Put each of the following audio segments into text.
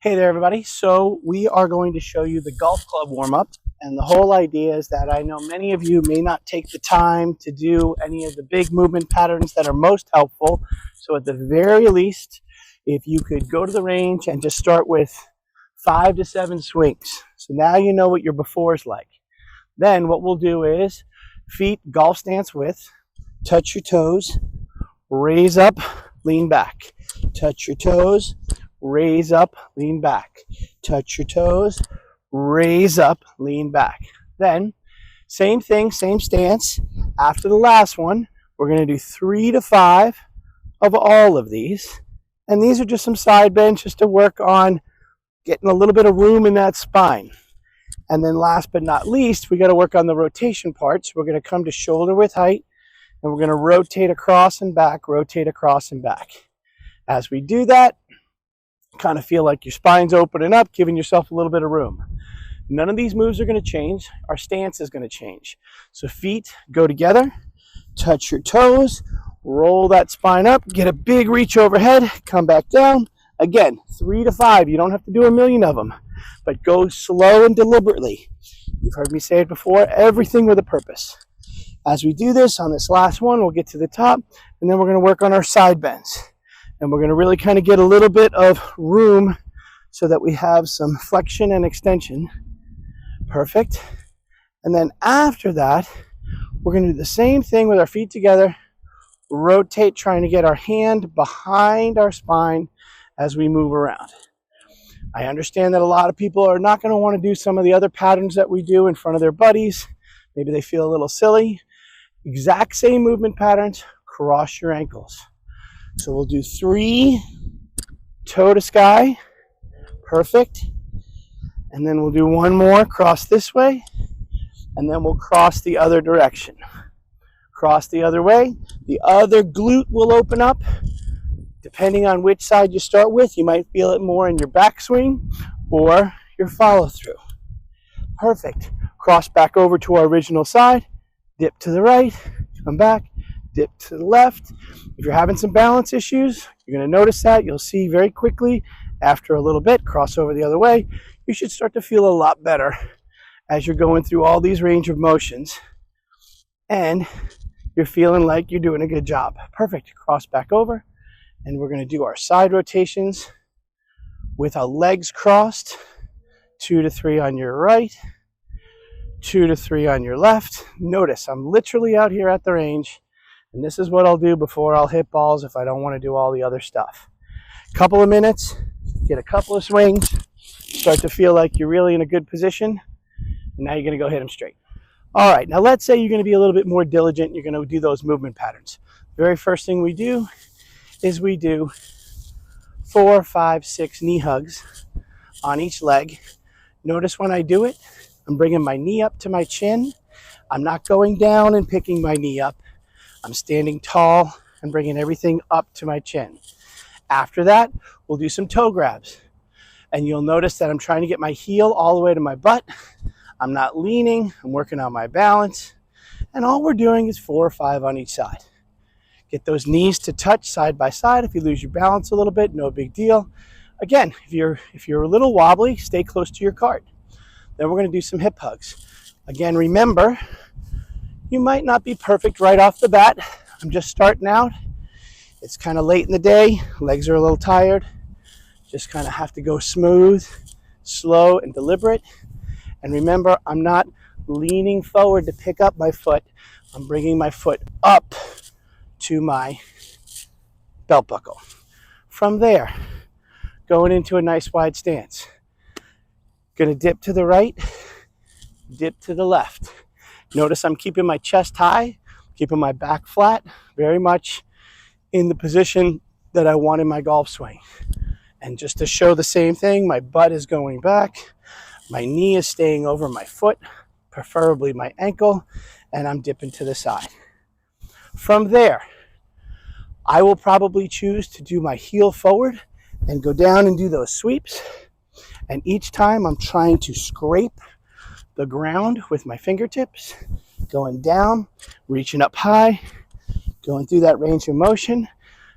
Hey there, everybody. So we are going to show you the golf club warm-up. And the whole idea is that I know many of you may not take the time to do any of the big movement patterns that are most helpful. So at the very least, if you could go to the range and just start with 5 to 7 swings. So now you know what your before is like. Then what we'll do is feet golf stance width, touch your toes, raise up, lean back, touch your toes, raise up, lean back, touch your toes, raise up, lean back. Then same thing, same stance. After the last one, we're going to do 3 to 5 of all of these. And these are just some side bends just to work on getting a little bit of room in that spine. And then last but not least, we got to work on the rotation part. So we're going to come to shoulder width height, and we're going to rotate across and back, rotate across and back. As we do that, kind of feel like your spine's opening up, giving yourself a little bit of room. None of these moves are going to change. Our stance is going to change. So feet go together, touch your toes, roll that spine up, get a big reach overhead, come back down. Again, 3 to 5. You don't have to do a million of them, but go slow and deliberately. You've heard me say it before, everything with a purpose. As we do this on this last one, we'll get to the top, and then we're going to work on our side bends. And we're going to really kind of get a little bit of room so that we have some flexion and extension. Perfect. And then after that, we're going to do the same thing with our feet together. Rotate, trying to get our hand behind our spine as we move around. I understand that a lot of people are not going to want to do some of the other patterns that we do in front of their buddies. Maybe they feel a little silly. Exact same movement patterns, cross your ankles. So we'll do 3 toe to sky. Perfect. And then we'll do one more, cross this way. And then we'll cross the other direction. Cross the other way. The other glute will open up. Depending on which side you start with, you might feel it more in your backswing or your follow through. Perfect. Cross back over to our original side. Dip to the right. Come back. Dip to the left. If you're having some balance issues, you're going to notice that. You'll see very quickly after a little bit, cross over the other way. You should start to feel a lot better as you're going through all these range of motions. And you're feeling like you're doing a good job. Perfect. Cross back over. And we're going to do our side rotations with our legs crossed. 2 to 3 on your right. 2 to 3 on your left. Notice I'm literally out here at the range. And this is what I'll do before I'll hit balls if I don't want to do all the other stuff. Couple of minutes, get a couple of swings, start to feel like you're really in a good position, and now you're going to go hit them straight. All right, now let's say you're going to be a little bit more diligent, you're going to do those movement patterns. The very first thing we do is we do 4, 5, 6 knee hugs on each leg. Notice when I do it, I'm bringing my knee up to my chin. I'm not going down and picking my knee up. I'm standing tall and bringing everything up to my chin. After that, we'll do some toe grabs. And you'll notice that I'm trying to get my heel all the way to my butt. I'm not leaning, I'm working on my balance. And all we're doing is 4 or 5 on each side. Get those knees to touch side by side. If you lose your balance a little bit, no big deal. Again, if you're a little wobbly, stay close to your cart. Then we're going to do some hip hugs. Again, remember, you might not be perfect right off the bat. I'm just starting out. It's kind of late in the day. Legs are a little tired. Just kind of have to go smooth, slow, and deliberate. And remember, I'm not leaning forward to pick up my foot. I'm bringing my foot up to my belt buckle. From there, going into a nice wide stance. Going to dip to the right, dip to the left. Notice I'm keeping my chest high, keeping my back flat, very much in the position that I want in my golf swing. And just to show the same thing, my butt is going back, my knee is staying over my foot, preferably my ankle, and I'm dipping to the side. From there, I will probably choose to do my heel forward and go down and do those sweeps. And each time I'm trying to scrape the ground with my fingertips, going down, reaching up high, going through that range of motion,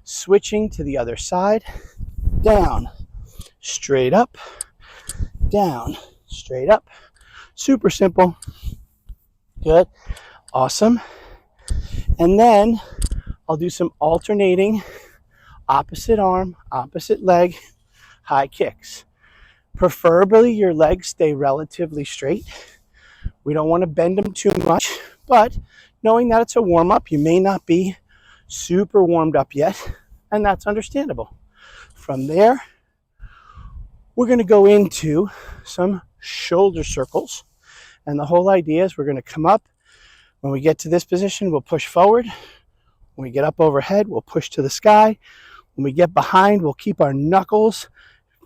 switching to the other side, down, straight up, down, straight up. Super simple. Good. Awesome. And then I'll do some alternating opposite arm, opposite leg, high kicks. Preferably your legs stay relatively straight. We don't want to bend them too much, but knowing that it's a warm-up, you may not be super warmed up yet, and that's understandable. From there, we're going to go into some shoulder circles, and the whole idea is we're going to come up. When we get to this position, we'll push forward. When we get up overhead, we'll push to the sky. When we get behind, we'll keep our knuckles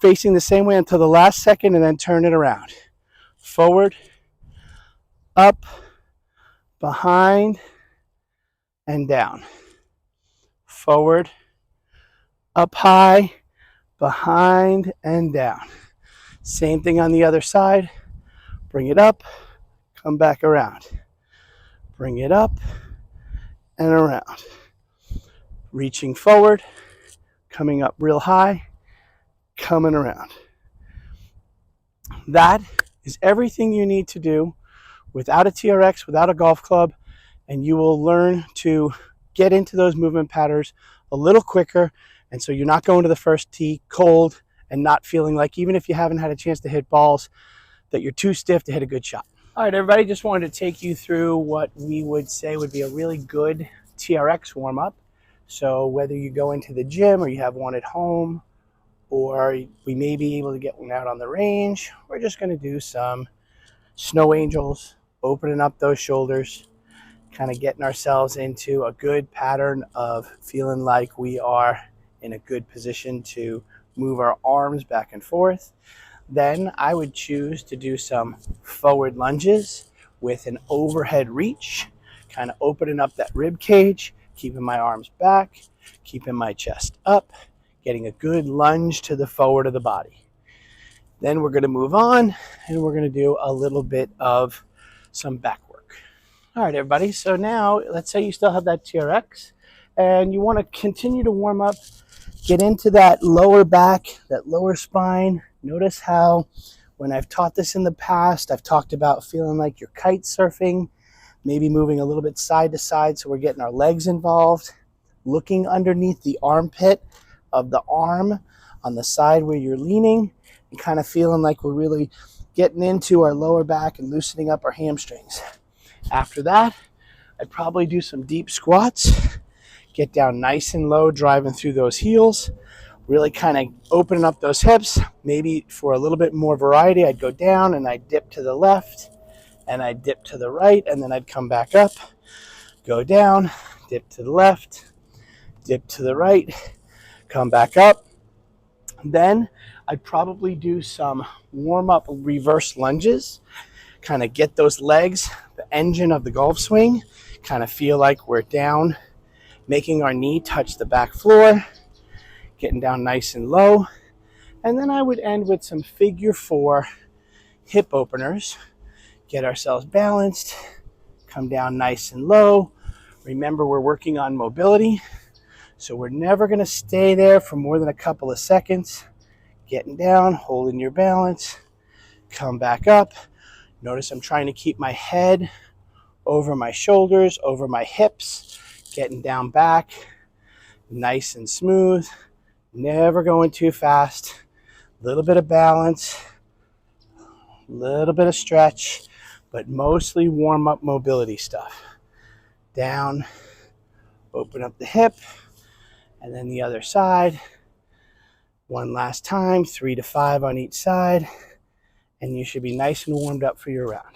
facing the same way until the last second and then turn it around. Forward, up, behind, and down. Forward, up high, behind, and down. Same thing on the other side. Bring it up, come back around. Bring it up and around. Reaching forward, coming up real high, coming around. That is everything you need to do without a TRX, without a golf club, and you will learn to get into those movement patterns a little quicker, and so you're not going to the first tee cold and not feeling like, even if you haven't had a chance to hit balls, that you're too stiff to hit a good shot. All right, everybody, just wanted to take you through what we would say would be a really good TRX warm-up. So whether you go into the gym or you have one at home, or we may be able to get one out on the range, we're just going to do some snow angels, opening up those shoulders, kind of getting ourselves into a good pattern of feeling like we are in a good position to move our arms back and forth. Then I would choose to do some forward lunges with an overhead reach, kind of opening up that rib cage, keeping my arms back, keeping my chest up, getting a good lunge to the forward of the body. Then we're going to move on and we're going to do a little bit of some back work. All right, everybody. So now let's say you still have that TRX and you want to continue to warm up, get into that lower back, that lower spine. Notice how when I've taught this in the past, I've talked about feeling like you're kite surfing, maybe moving a little bit side to side so we're getting our legs involved, looking underneath the armpit of the arm on the side where you're leaning, and kind of feeling like we're really getting into our lower back and loosening up our hamstrings. After that, I'd probably do some deep squats, get down nice and low, driving through those heels, really kind of opening up those hips. Maybe for a little bit more variety, I'd go down and I'd dip to the left and I'd dip to the right, and then I'd come back up, go down, dip to the left, dip to the right, come back up. Then I'd probably do some warm-up reverse lunges, kind of get those legs, the engine of the golf swing, kind of feel like we're down, making our knee touch the back floor, getting down nice and low. And then I would end with some figure 4 hip openers, get ourselves balanced, come down nice and low. Remember, we're working on mobility, so we're never going to stay there for more than a couple of seconds. Getting down, holding your balance, come back up. Notice I'm trying to keep my head over my shoulders, over my hips, getting down back, nice and smooth, never going too fast. A little bit of balance, a little bit of stretch, but mostly warm-up mobility stuff. Down, open up the hip, and then the other side. One last time, 3 to 5 on each side, and you should be nice and warmed up for your round.